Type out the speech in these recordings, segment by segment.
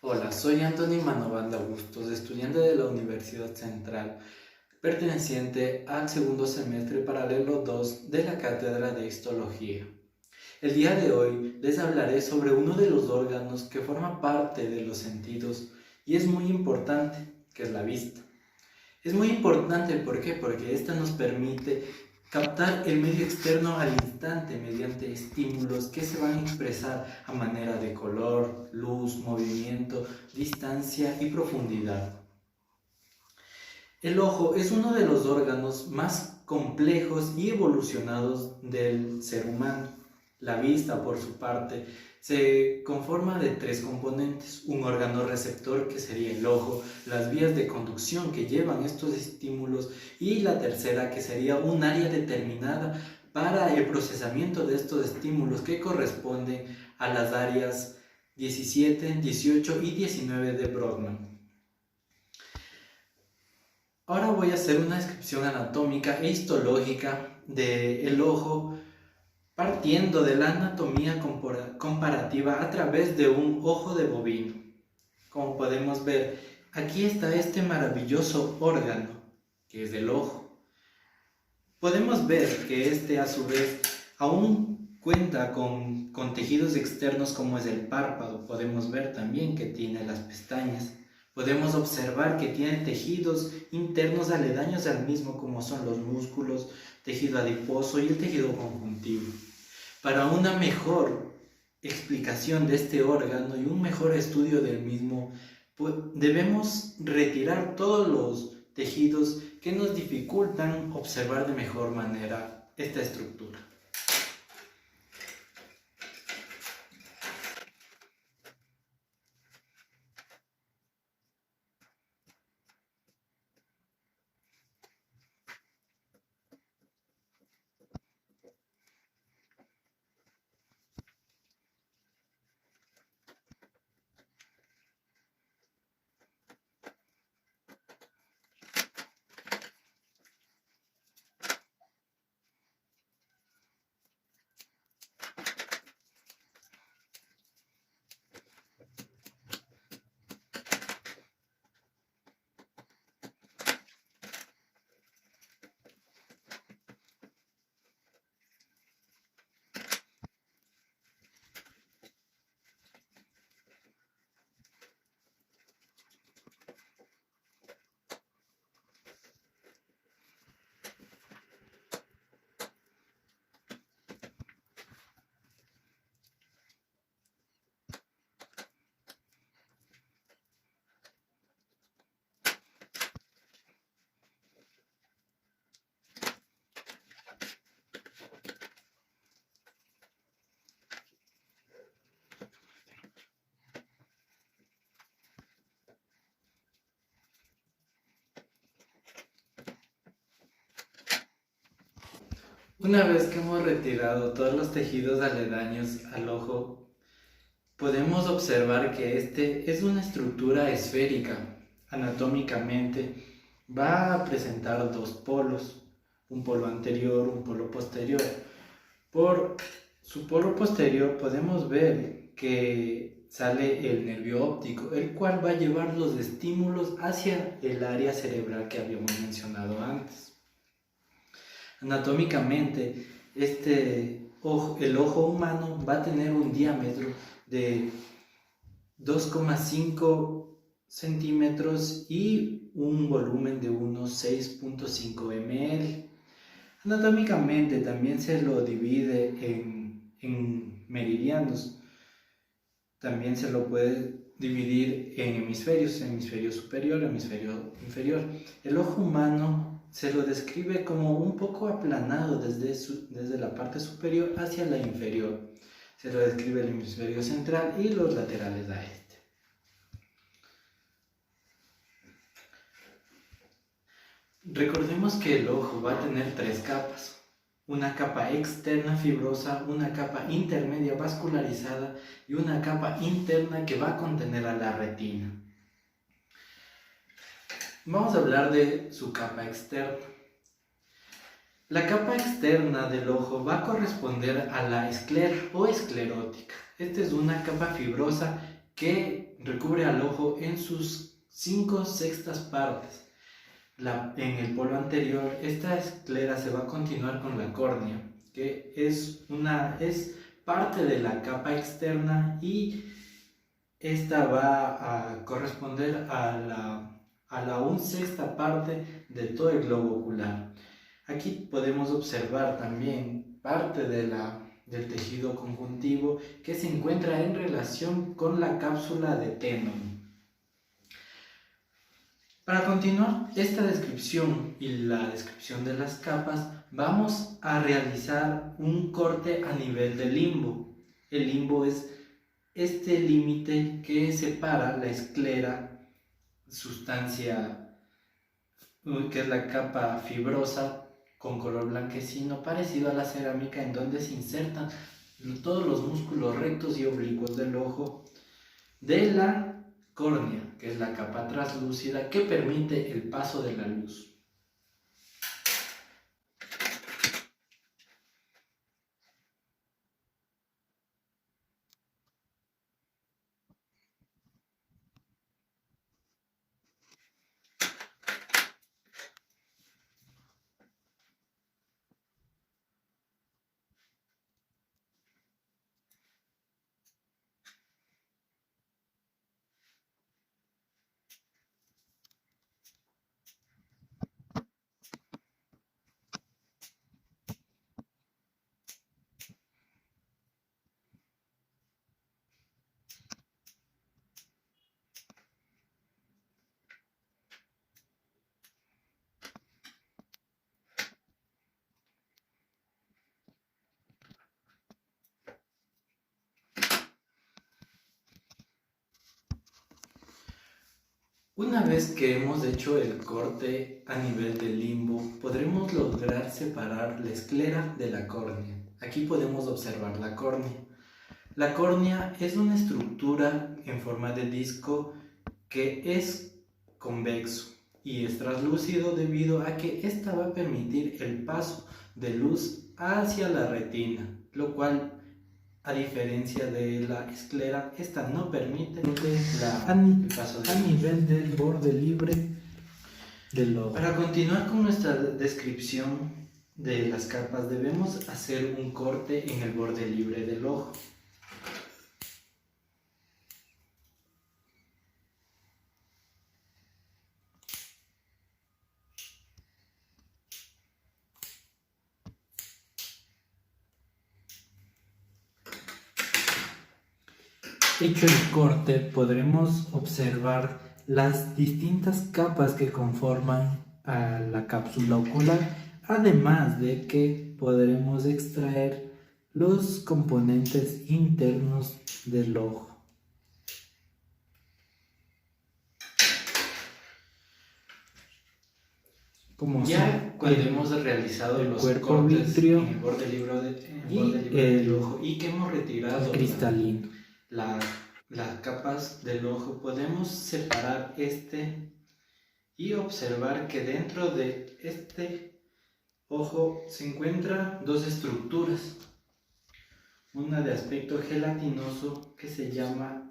Hola, soy Anthony Manobanda Bustos, estudiante de la Universidad Central, perteneciente al segundo semestre paralelo 2 de la Cátedra de Histología. El día de hoy les hablaré sobre uno de los órganos que forma parte de los sentidos y es muy importante, que es la vista. Es muy importante, ¿por qué? Porque esta nos permite captar el medio externo al instante mediante estímulos que se van a expresar a manera de color, luz, movimiento, distancia y profundidad. El ojo es uno de los órganos más complejos y evolucionados del ser humano. La vista, por su parte, se conforma de tres componentes: un órgano receptor, que sería el ojo, las vías de conducción que llevan estos estímulos, y la tercera, que sería un área determinada para el procesamiento de estos estímulos, que corresponden a las áreas 17, 18 y 19 de Brodmann. Ahora voy a hacer una descripción anatómica e histológica del ojo, partiendo de la anatomía comparativa a través de un ojo de bovino. Como podemos ver, aquí está este maravilloso órgano, que es el ojo. Podemos ver que este, a su vez, aún cuenta con tejidos externos como es el párpado. Podemos ver también que tiene las pestañas. Podemos observar que tiene tejidos internos aledaños al mismo, como son los músculos, tejido adiposo y el tejido conjuntivo. Para una mejor explicación de este órgano y un mejor estudio del mismo, debemos retirar todos los tejidos que nos dificultan observar de mejor manera esta estructura. Una vez que hemos retirado todos los tejidos aledaños al ojo, podemos observar que este es una estructura esférica. Anatómicamente va a presentar dos polos, un polo anterior, un polo posterior. Por su polo posterior podemos ver que sale el nervio óptico, el cual va a llevar los estímulos hacia el área cerebral que habíamos mencionado antes. Anatómicamente, el ojo humano va a tener un diámetro de 2,5 centímetros y un volumen de unos 6,5 ml. Anatómicamente también se lo divide en meridianos. También se lo puede dividir en hemisferios, hemisferio superior, hemisferio inferior. El ojo humano se lo describe como un poco aplanado desde la parte superior hacia la inferior. Se lo describe el hemisferio central y los laterales a este. Recordemos que el ojo va a tener tres capas: una capa externa fibrosa, una capa intermedia vascularizada y una capa interna que va a contener a la retina. Vamos a hablar de su capa externa. La capa externa del ojo va a corresponder a la esclera o esclerótica. Esta es una capa fibrosa que recubre al ojo en sus 5/6 partes. En el polo anterior, esta esclera se va a continuar con la córnea, que es parte de la capa externa, y esta va a corresponder a la 1/6 parte de todo el globo ocular. Aquí podemos observar también parte del tejido conjuntivo que se encuentra en relación con la cápsula de Tenon. Para continuar esta descripción y la descripción de las capas, vamos a realizar un corte a nivel del limbo. El limbo es este límite que separa la esclera, sustancia que es la capa fibrosa con color blanquecino, parecido a la cerámica, en donde se insertan todos los músculos rectos y oblicuos del ojo, de la córnea, que es la capa translúcida que permite el paso de la luz. Una vez que hemos hecho el corte a nivel del limbo, podremos lograr separar la esclera de la córnea. Aquí podemos observar la córnea. La córnea es una estructura en forma de disco que es convexo y es translúcido debido a que ésta va a permitir el paso de luz hacia la retina, lo cual, a diferencia de la esclera, esta no permite el paso de luz. A nivel del borde libre del ojo. Para continuar con nuestra descripción de las capas, debemos hacer un corte en el borde libre del ojo. Hecho el corte, podremos observar las distintas capas que conforman a la cápsula ocular, además de que podremos extraer los componentes internos del ojo. Como ya cuando hemos realizado los cortes vitrio en el borde libre del ojo y que hemos retirado cristalino, las capas del ojo, podemos separar y observar que dentro de este ojo se encuentran dos estructuras, una de aspecto gelatinoso que se llama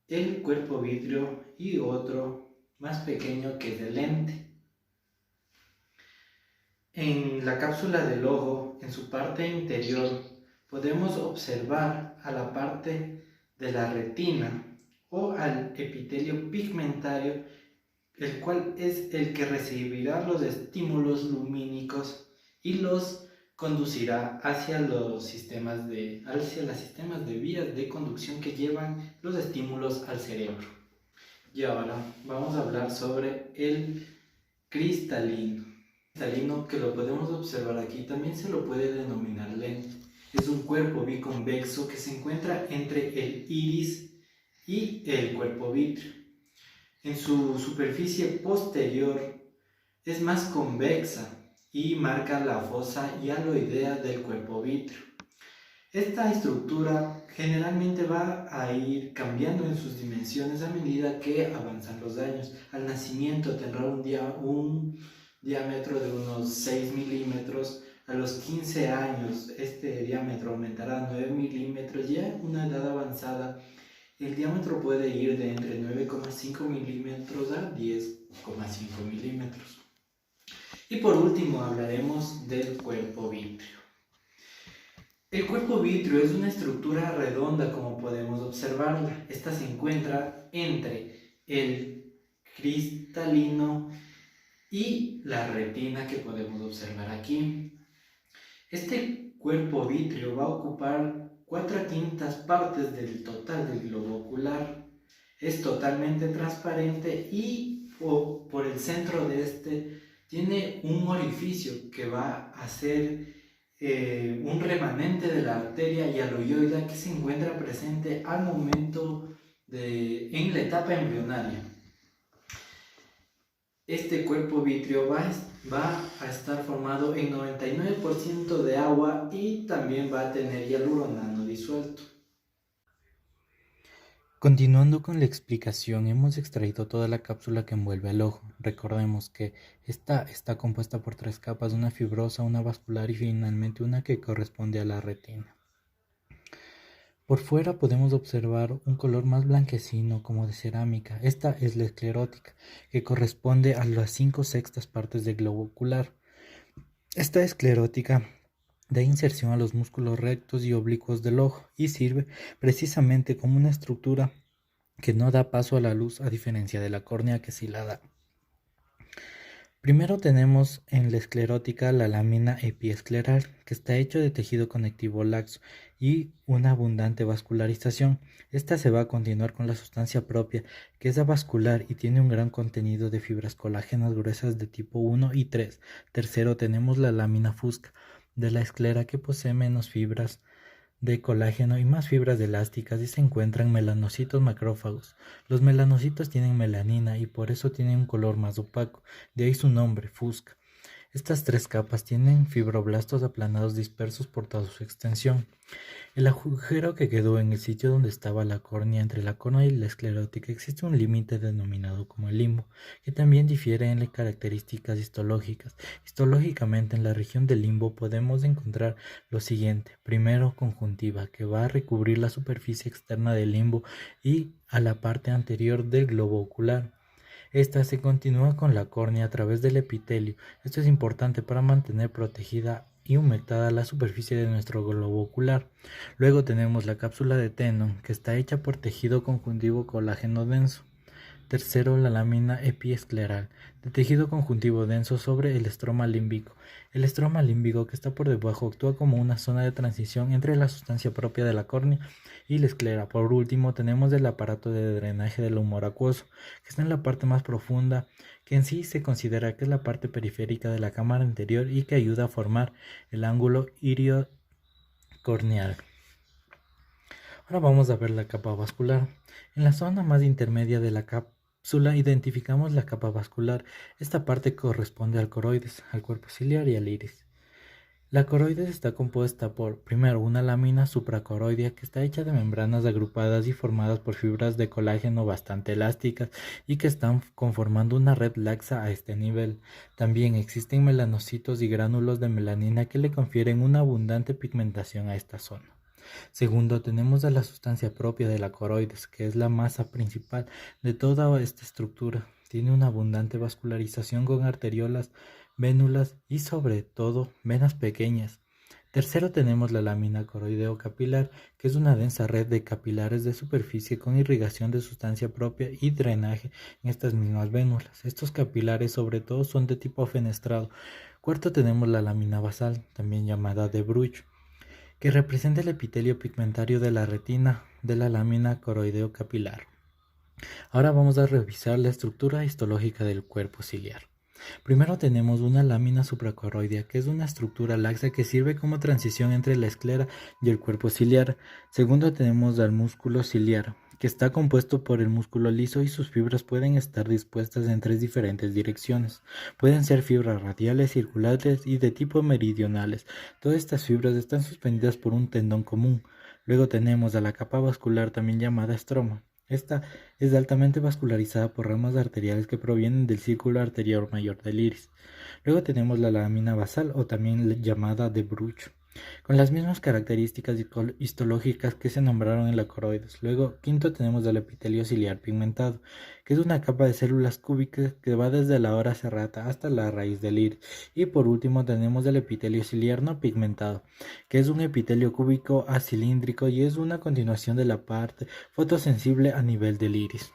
el cuerpo vítreo y otro más pequeño que es el lente. En la cápsula del ojo, en su parte interior, podemos observar a la parte de la retina o al epitelio pigmentario, el cual es el que recibirá los estímulos lumínicos y los conducirá hacia las sistemas de vías de conducción que llevan los estímulos al cerebro. Y ahora vamos a hablar sobre el cristalino, que lo podemos observar aquí. También se lo puede denominar lente. Es un cuerpo biconvexo que se encuentra entre el iris y el cuerpo vítreo. En su superficie posterior es más convexa y marca la fosa hialoidea del cuerpo vítreo. Esta estructura generalmente va a ir cambiando en sus dimensiones a medida que avanzan los años. Al nacimiento tendrá un diámetro de unos 6 milímetros. A los 15 años este diámetro aumentará a 9 milímetros, ya en una edad avanzada El diámetro puede ir de entre 9,5 milímetros a 10,5 milímetros. Y por último hablaremos del cuerpo vítreo. El cuerpo vítreo es una estructura redonda como podemos observarla. Esta se encuentra entre el cristalino y la retina que podemos observar aquí. Este cuerpo vítreo va a ocupar 4/5 partes del total del globo ocular. Es totalmente transparente y por el centro de este tiene un orificio que va a ser un remanente de la arteria hialoidea que se encuentra presente al momento en la etapa embrionaria. Este cuerpo vítreo va a estar formado en 99% de agua y también va a tener hialuro nano disuelto. Continuando con la explicación, hemos extraído toda la cápsula que envuelve al ojo. Recordemos que esta está compuesta por 3 capas, una fibrosa, una vascular y finalmente una que corresponde a la retina. Por fuera podemos observar un color más blanquecino como de cerámica. Esta es la esclerótica, que corresponde a las 5/6 partes del globo ocular. Esta esclerótica da inserción a los músculos rectos y oblicuos del ojo y sirve precisamente como una estructura que no da paso a la luz, a diferencia de la córnea que sí la da. Primero tenemos en la esclerótica la lámina epiescleral, que está hecho de tejido conectivo laxo y una abundante vascularización. Esta se va a continuar con la sustancia propia, que es avascular y tiene un gran contenido de fibras colágenas gruesas de tipo 1 y 3. Tercero tenemos la lámina fusca de la esclera, que posee menos fibras de colágeno y más fibras elásticas, y se encuentran melanocitos macrófagos. Los melanocitos tienen melanina y por eso tienen un color más opaco, de ahí su nombre, fusca. Estas 3 capas tienen fibroblastos aplanados dispersos por toda su extensión. El agujero que quedó en el sitio donde estaba la córnea, entre la córnea y la esclerótica, existe un límite denominado como el limbo, que también difiere en las características histológicas. Histológicamente, en la región del limbo podemos encontrar lo siguiente. Primero, conjuntiva, que va a recubrir la superficie externa del limbo y a la parte anterior del globo ocular. Esta se continúa con la córnea a través del epitelio. Esto es importante para mantener protegida y humectada la superficie de nuestro globo ocular. Luego tenemos la cápsula de Tenon, que está hecha por tejido conjuntivo colágeno denso. Tercero, la lámina epiescleral, de tejido conjuntivo denso sobre el estroma límbico. El estroma límbico, que está por debajo, actúa como una zona de transición entre la sustancia propia de la córnea y la esclera. Por último, tenemos el aparato de drenaje del humor acuoso, que está en la parte más profunda, que en sí se considera que es la parte periférica de la cámara anterior y que ayuda a formar el ángulo irio-corneal. Ahora vamos a ver la capa vascular. En la zona más intermedia de la cápsula identificamos la capa vascular. Esta parte corresponde al coroides, al cuerpo ciliar y al iris. La coroides está compuesta por, primero, una lámina supracoroidea que está hecha de membranas agrupadas y formadas por fibras de colágeno bastante elásticas y que están conformando una red laxa a este nivel. También existen melanocitos y gránulos de melanina que le confieren una abundante pigmentación a esta zona. Segundo, tenemos a la sustancia propia de la coroides, que es la masa principal de toda esta estructura. Tiene una abundante vascularización con arteriolas, vénulas y sobre todo venas pequeñas. Tercero, tenemos la lámina coroideo-capilar, que es una densa red de capilares de superficie con irrigación de sustancia propia y drenaje en estas mismas vénulas. Estos capilares sobre todo son de tipo fenestrado. Cuarto, tenemos la lámina basal, también llamada de Bruch, que representa el epitelio pigmentario de la retina de la lámina coroideo-capilar. Ahora vamos a revisar la estructura histológica del cuerpo ciliar. Primero tenemos una lámina supracoroidea, que es una estructura laxa que sirve como transición entre la esclera y el cuerpo ciliar. Segundo tenemos al músculo ciliar, que está compuesto por el músculo liso y sus fibras pueden estar dispuestas en 3 diferentes direcciones. Pueden ser fibras radiales, circulares y de tipo meridionales. Todas estas fibras están suspendidas por un tendón común. Luego tenemos a la capa vascular, también llamada estroma. Esta es altamente vascularizada por ramas arteriales que provienen del círculo arterial mayor del iris. Luego tenemos la lámina basal, o también llamada de Bruch, con las mismas características histológicas que se nombraron en la coroides. Luego, quinto, tenemos el epitelio ciliar pigmentado, que es una capa de células cúbicas que va desde la hora serrata hasta la raíz del iris. Y por último, tenemos el epitelio ciliar no pigmentado, que es un epitelio cúbico acilíndrico y es una continuación de la parte fotosensible a nivel del iris.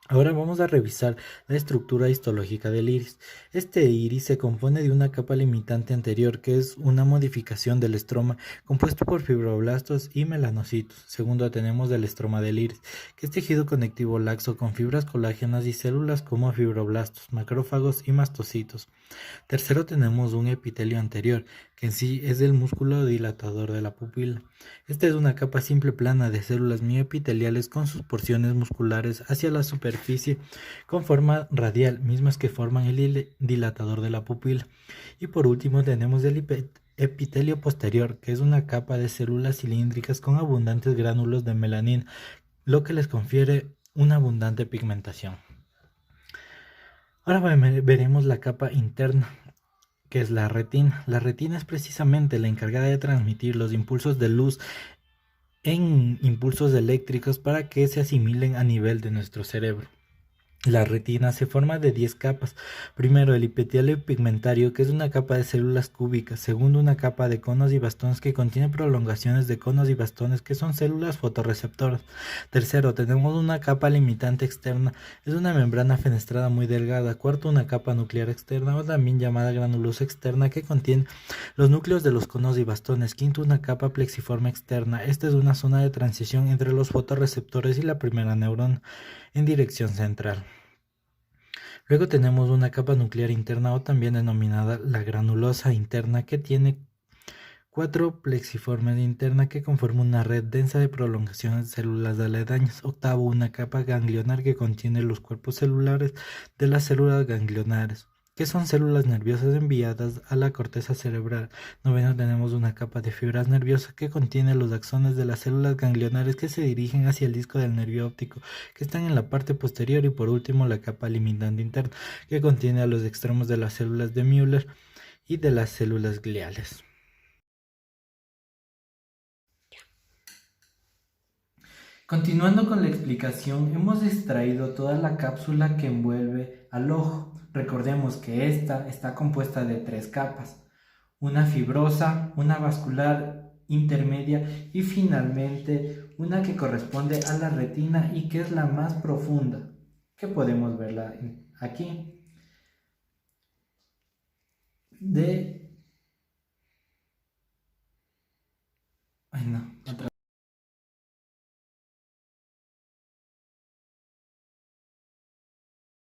Ahora vamos a revisar la estructura histológica del iris. Este iris se compone de una capa limitante anterior, que es una modificación del estroma compuesto por fibroblastos y melanocitos. Segundo, tenemos el estroma del iris, que es tejido conectivo laxo con fibras colágenas y células como fibroblastos, macrófagos y mastocitos. Tercero, tenemos un epitelio anterior, que en sí es el músculo dilatador de la pupila. Esta es una capa simple plana de células mioepiteliales con sus porciones musculares hacia la superficie con forma radial, mismas que forman el dilatador de la pupila. Y por último tenemos el epitelio posterior, que es una capa de células cilíndricas con abundantes gránulos de melanina, lo que les confiere una abundante pigmentación. Ahora veremos la capa interna, que es la retina. La retina es precisamente la encargada de transmitir los impulsos de luz en impulsos eléctricos para que se asimilen a nivel de nuestro cerebro. La retina se forma de 10 capas. Primero, el epitelio pigmentario, que es una capa de células cúbicas. Segundo, una capa de conos y bastones que contiene prolongaciones de conos y bastones, que son células fotorreceptoras. Tercero, tenemos una capa limitante externa. Es una membrana fenestrada muy delgada. Cuarto, una capa nuclear externa, o también llamada granulosa externa, que contiene los núcleos de los conos y bastones. Quinto, una capa plexiforme externa. Esta es una zona de transición entre los fotorreceptores y la primera neurona en dirección central. Luego tenemos una capa nuclear interna, o también denominada la granulosa interna, que tiene 4 plexiformes interna que conforman una red densa de prolongaciones de células aledañas. Octavo, una capa ganglionar que contiene los cuerpos celulares de las células ganglionares, que son células nerviosas enviadas a la corteza cerebral. Noveno, tenemos una capa de fibras nerviosas que contiene los axones de las células ganglionares que se dirigen hacia el disco del nervio óptico, que están en la parte posterior. Y por último, la capa limitante interna, que contiene a los extremos de las células de Müller y de las células gliales. Continuando con la explicación, hemos extraído toda la cápsula que envuelve al ojo. Recordemos que esta está compuesta de 3 capas, una fibrosa, una vascular intermedia y finalmente una que corresponde a la retina y que es la más profunda, que podemos verla aquí. Ay no, otra